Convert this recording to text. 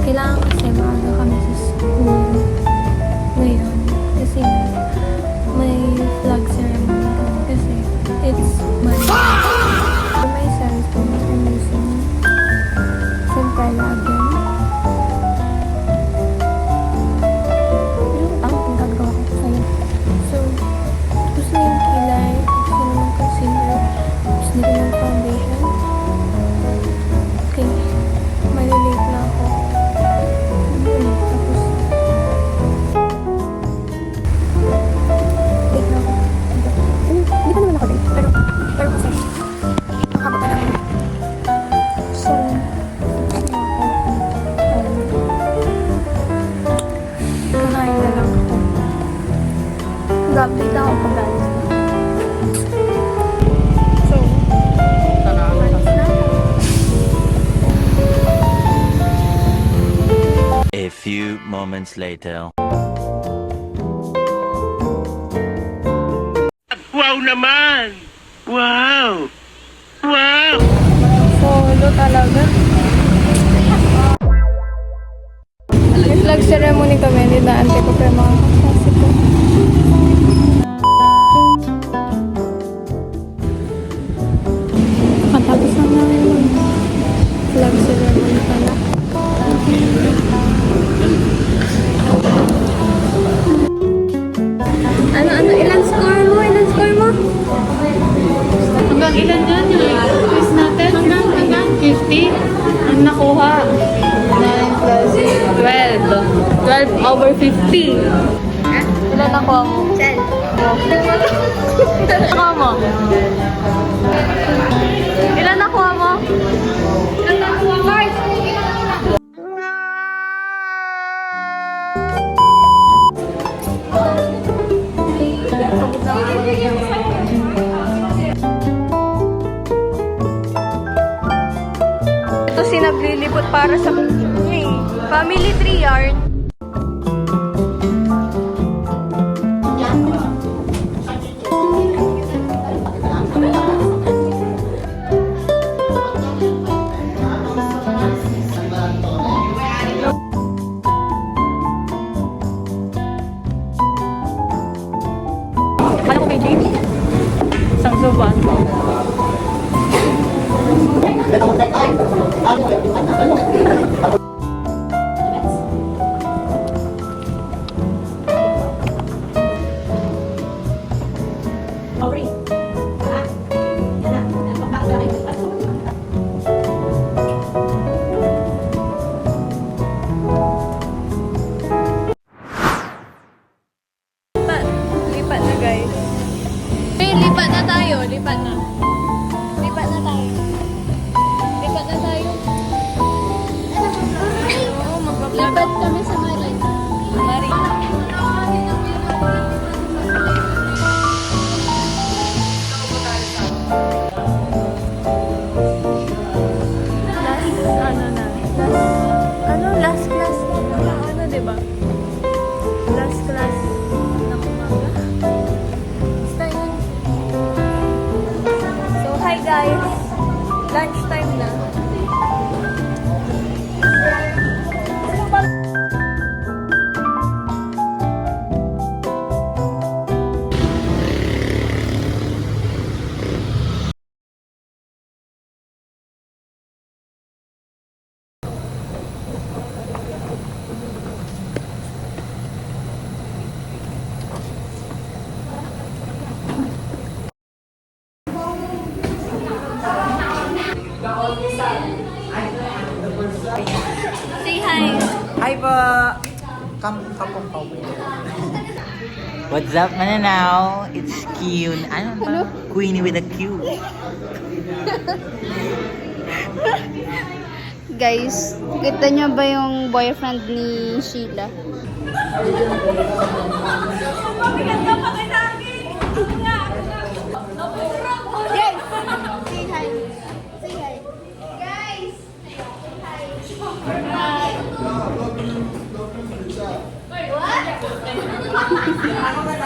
Kailangan kasi maaga kami sa school ngayon. Kasi may flag ceremony kami. Kasi it's Monday. For myself, I'm using Simpalagan. Ang gagawa ko sa'yo. So, gusto na yung kilay, gusto na ng concealer, gusto na ng foundation. Okay, malilate na ako. Tapos, late na ako. Hindi pa naman ako late. Pero kasi, ang haba pa naman. So, kakain na lang ako. Mag-update ako pag alis na. So, alis na. A few moments later. Wow naman! Wow! Wow! Solo talaga. May flag ceremony kami. Hindi na ante ko pero mga kaklase ko. Nakatapos na namin yun. Flag ceremony pala. Ano? Ilan score mo? Hanggang ilan yan yung quiz natin? Hanggang 50? Ang nakuha? 9 plus 12. 12 over 50. Ilan nakuha mo? 10. Nakuha mo? Ilan nakuha mo? Ilan nakuha mo? Ito si naglilibot para sa family tree yarn. Ano ko may James? Isang suban. Lipat na guys. Hey, lipat na tayo. Lipat na tayo. Oo, magpa-vlog. Lipat kami sa Marin. Mari. Last class. Ano, diba? Last class ng umaga. Basta yun. So, hi guys. Lunch time na. Say hi. Hi po! Kapong pauwi. What's up, Mananaw? It's Q. Ano ba? Queenie with a Q. Guys, kita nyo ba yung boyfriend ni Sheila? Yes! Say hi. Say hi. Guys! Hi. What?